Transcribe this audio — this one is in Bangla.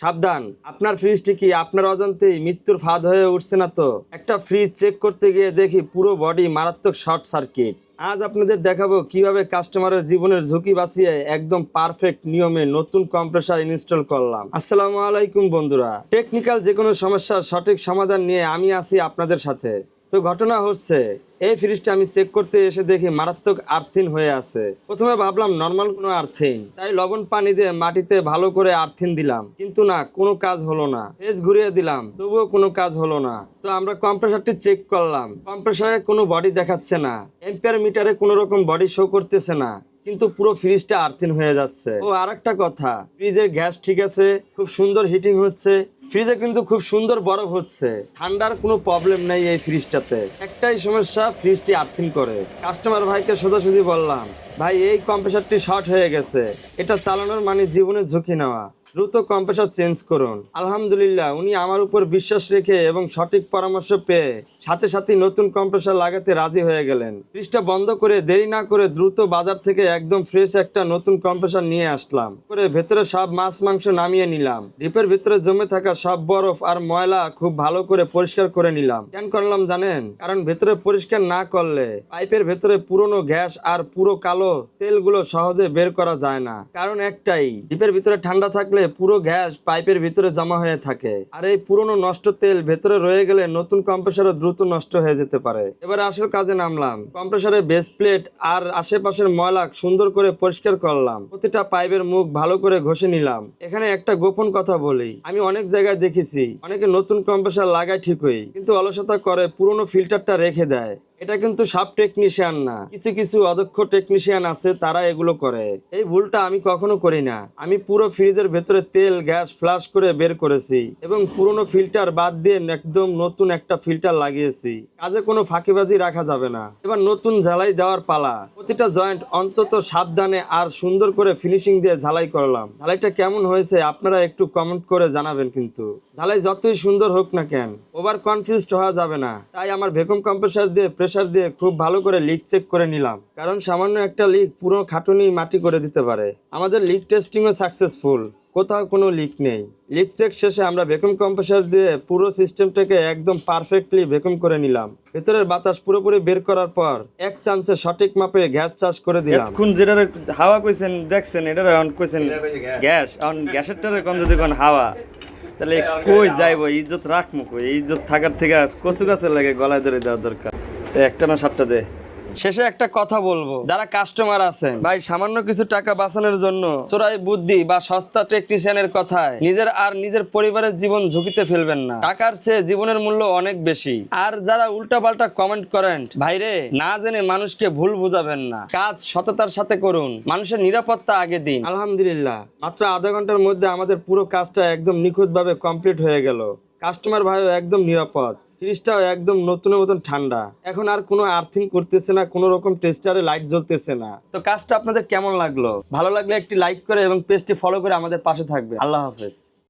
সাবধান, আপনার ফ্রিজটি কি আপনার অজান্তেই মৃত্যুর ফাঁদ হয়ে উঠছে না তো? একটা ফ্রিজ চেক করতে গিয়ে দেখি পুরো বডি মারাত্মক শর্ট সার্কিট। আজ আপনাদের দেখাবো কিভাবে কাস্টমারের জীবনের ঝুঁকি বাঁচিয়ে একদম পারফেক্ট নিয়মে নতুন কম্প্রেসার ইনস্টল করলাম। আসসালামু আলাইকুম বন্ধুরা, টেকনিক্যাল যে কোনো সমস্যার সঠিক সমাধান নিয়ে আমি আছি আপনাদের সাথে। তো ঘটনা হচ্ছে, এই ফ্রিজটা আমি চেক করতে এসে দেখি মারাত্মক আর্থিন হয়ে আছে। প্রথমে ভাবলাম নর্মাল কোনো আর্থিন, তাই লবণ পানি দিয়ে মাটিতে ভালো করে আর্থিন দিলাম, কিন্তু না, কোনো কাজ হলো না। পেজ ঘুরিয়ে দিলাম, তবুও কোনো কাজ হলো না। তো আমরা কম্প্রেসারটি চেক করলাম, কম্প্রেসারে কোনো বডি দেখাচ্ছে না, এম্পিয়ার মিটারে কোনো রকম বডি শো করতেছে না, কিন্তু পুরো ফ্রিজটা আর্থিন হয়ে যাচ্ছে। ও আরেকটা কথা, ফ্রিজের গ্যাস ঠিক আছে, খুব সুন্দর হিটিং হচ্ছে, ফ্রিজে কিন্তু খুব সুন্দর বরফ হচ্ছে, ঠান্ডার কোনো প্রবলেম নেই এই ফ্রিজটাতে। একটাই সমস্যা, ফ্রিজটি আর্থিং করে। কাস্টমার ভাইকে সোজাসুজি বললাম, ভাই এই কম্প্রেসারটি শর্ট হয়ে গেছে, এটা চালানোর মানে জীবনের ঝুঁকি নেওয়া, দ্রুত কম্প্রেসার চেঞ্জ করুন। আলহামদুলিল্লাহ, উনি আমার উপর বিশ্বাস রেখে এবং সঠিক পরামর্শ পেয়ে সাথে সাথে নতুন কম্প্রেসার লাগাতে রাজি হয়ে গেলেন। ফ্রিজটা বন্ধ করে দেরি না করে দ্রুত বাজার থেকে একদম ফ্রেশ একটা নতুন কম্প্রেসার নিয়ে আসলাম। করে ভেতরে সব মাছ মাংস নামিয়ে নিলাম, ডিপের ভিতরে জমে থাকা সব বরফ আর ময়লা খুব ভালো করে পরিষ্কার করে নিলাম। কেন করলাম জানেন? কারণ ভেতরে পরিষ্কার না করলে পাইপের ভেতরে পুরনো গ্যাস আর পুরো কালো তেলগুলো সহজে বের করা যায় না। কারণ একটাই, ডিপের ভিতরে ঠান্ডা থাকলে পুরো গ্যাস পাইপের ভিতরে জমা হয়ে থাকে, আর এই পুরনো নষ্ট তেল ভেতরে রয়ে গেলে নতুন কম্প্রেসারও দ্রুত নষ্ট হয়ে যেতে পারে। এবার আসল কাজে নামলাম, কম্প্রেসারের বেস প্লেট আর আশেপাশের ময়লা সুন্দর করে পরিষ্কার করলাম, প্রতিটা পাইপের মুখ ভালো করে ঘষে নিলাম। এখানে একটা গোপন কথা বলি, আমি অনেক জায়গায় দেখেছি অনেকে নতুন কম্প্রেসার লাগায় ঠিকই, কিন্তু অলসতা করে পুরনো ফিল্টারটা রেখে দেয়। এটা কিন্তু সব টেকনিশিয়ান না, কিছু কিছু অদক্ষ টেকনিশিয়ান আছে, তারা এগুলো করে। এই ভুলটা আমি কখনো করি না। আমি পুরো ফ্রিজের ভেতরে তেল গ্যাস ফ্লাশ করে বের করেছি এবং পুরনো ফিল্টার বাদ দিয়ে একদম নতুন একটা ফিল্টার লাগিয়েছি। কাজে কোনো ফাঁকিবাজি রাখা যাবে না। এবার নতুন ঝালাই দেওয়ার পালা। প্রতিটা জয়েন্ট অন্তত সাবধানে আর সুন্দর করে ফিনিশিং দিয়ে ঝালাই করলাম। ঝালাইটা কেমন হয়েছে আপনারা একটু কমেন্ট করে জানাবেন। কিন্তু ঝালাই যতই সুন্দর হোক না কেন, ওভার কনফিউজড হওয়া যাবে না। তাই আমার ভ্যাকুয়াম কম্প্রেসার দিয়ে প্রেসার দিয়ে খুব ভালো করে লিক চেক করে নিলাম, কারণ সামান্য একটা লিক পুরো খাটুনি মাটি করে দিতে পারে। আমাদের লিক টেস্টিংও সাকসেসফুল, কোথাও কোনো লিক নেই। লিক চেক শেষে আমরা ভ্যাকুয়াম কম্প্রেসার দিয়ে পুরো সিস্টেমটাকে একদম পারফেক্টলি ভ্যাকুয়াম করে নিলাম। ভেতরের বাতাস পুরোপুরি বের করার পর এক চান্সে সঠিক মাপে গ্যাস চার্জ করে দিলাম। এখন যেটা হাওয়া কইছেন দেখছেন, এটা অন কইছেন গ্যাস, অন গ্যাসেরটারে কম যদি কোন হাওয়া, তাহলে কই যাইবো? ইজ্জত রাখবো কই? ইজ্জত থাকার থেকে কচু গাছের লাগে গলায় ধরে দেওয়া দরকার। একটা না সাতটা দে। শেষে একটা কথা বলবো, যারা কাস্টমার আছেন ভাই, সামান্য কিছু টাকা বাঁচানোর জন্য চোরাই বুদ্ধি বা সস্তা টেকনিশিয়ানের কথায় নিজের আর নিজের পরিবারের জীবন ঝুঁকিতে ফেলবেন না। টাকার চেয়ে জীবনের মূল্য অনেক বেশি। আর যারা উল্টাপাল্টা কমেন্ট করেন, ভাইরে না জেনে মানুষকে ভুল বুঝাবেন না, কাজ সততার সাথে করুন, মানুষের নিরাপত্তা আগে দিন। আলহামদুলিল্লাহ, মাত্র আধা ঘন্টার মধ্যে আমাদের পুরো কাজটা একদম নিখুঁতভাবে কমপ্লিট হয়ে গেল। কাস্টমার ভাইও একদম নিরাপদ, ফ্রিজটাও একদম নতুনের মতন ঠান্ডা। এখন আর কোনো আর্থিং করতেছে না, কোনো রকম টেস্টারে লাইট জ্বলতেছে না। তো কাজটা আপনাদের কেমন লাগলো? ভালো লাগলে একটি লাইক করে এবং পেজটি ফলো করে আমাদের পাশে থাকবে। আল্লাহ হাফেজ।